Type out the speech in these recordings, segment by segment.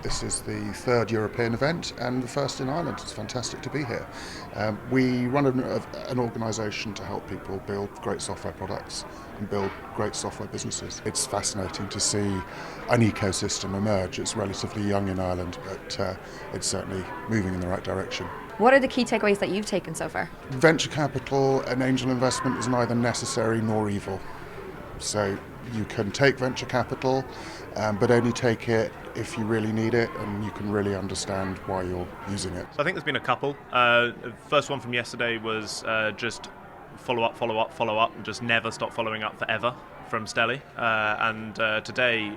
This is the third European event and the first in Ireland. It's fantastic to be here. We run an organisation to help people build great software products and build great software businesses. It's fascinating to see an ecosystem emerge. It's relatively young in Ireland, but it's certainly moving in the right direction. What are the key takeaways that you've taken so far? Venture capital and angel investment is neither necessary nor evil. So you can take venture capital, but only take it if you really need it and you can really understand why you're using it. So I think there's been a couple. First one from yesterday was just follow up, and just never stop following up forever from Stelly. And today,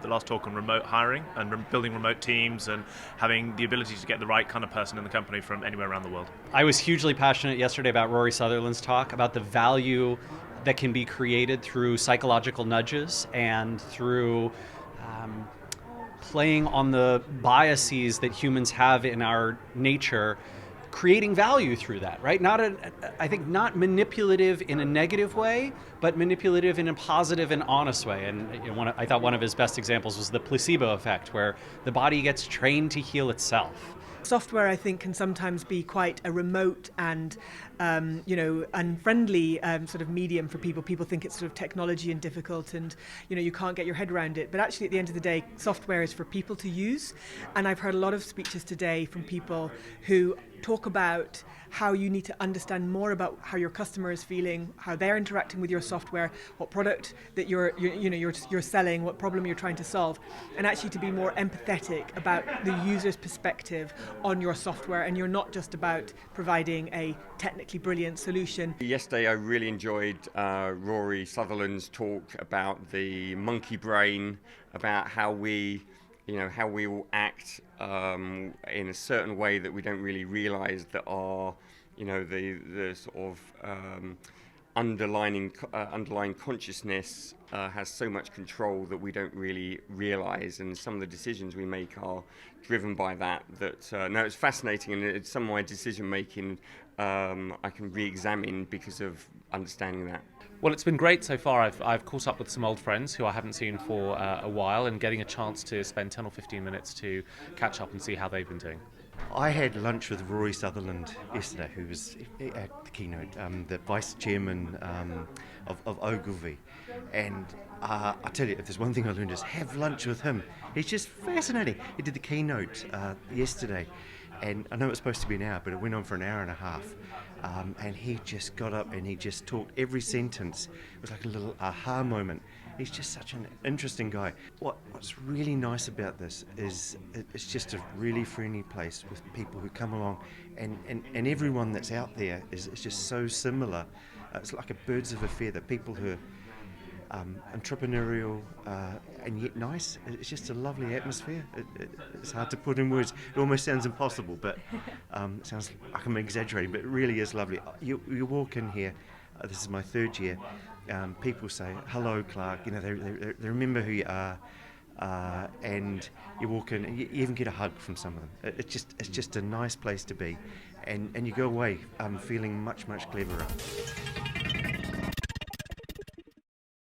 the last talk on remote hiring and building remote teams and having the ability to get the right kind of person in the company from anywhere around the world. I was hugely passionate yesterday about Rory Sutherland's talk about the value that can be created through psychological nudges and through playing on the biases that humans have in our nature, creating value through that, right? I think not manipulative in a negative way, but manipulative in a positive and honest way. And I thought one of his best examples was the placebo effect, where the body gets trained to heal itself. Software, I think, can sometimes be quite a remote and unfriendly sort of medium for people. People think it's sort of technology and difficult, and you can't get your head around it. But actually, at the end of the day, software is for people to use. And I've heard a lot of speeches today from people who talk about how you need to understand more about how your customer is feeling, how they're interacting with your software, what product that you're selling, what problem you're trying to solve, and actually to be more empathetic about the user's perspective on your software. And you're not just about providing a technically brilliant solution. Yesterday I really enjoyed Rory Sutherland's talk about the monkey brain, about how we will act in a certain way that we don't really realise that our, the sort of underlying consciousness has so much control that we don't really realise, and some of the decisions we make are driven by that. No, it's fascinating, and it's some of my decision making I can re-examine because of understanding that. Well, it's been great so far. I've caught up with some old friends who I haven't seen for a while, and getting a chance to spend 10 or 15 minutes to catch up and see how they've been doing. I had lunch with Rory Sutherland yesterday, who was at the keynote, the vice chairman of Ogilvy. And I tell you, if there's one thing I learned is have lunch with him. He's just fascinating. He did the keynote yesterday, and I know it was supposed to be an hour, but it went on for an hour and a half. And he just got up and he just talked every sentence. It was like a little aha moment. He's just such an interesting guy. What's really nice about this is it's just a really friendly place with people who come along, and everyone that's out there is just so similar. It's like a birds of a feather. People who are entrepreneurial and yet nice. It's just a lovely atmosphere. It's hard to put in words. It almost sounds impossible, but it sounds like I'm exaggerating, but it really is lovely. You walk in here, this is my third year, people say, hello Clark, they remember who you are, and you walk in and you even get a hug from some of them. It's just a nice place to be, and you go away feeling much, much cleverer.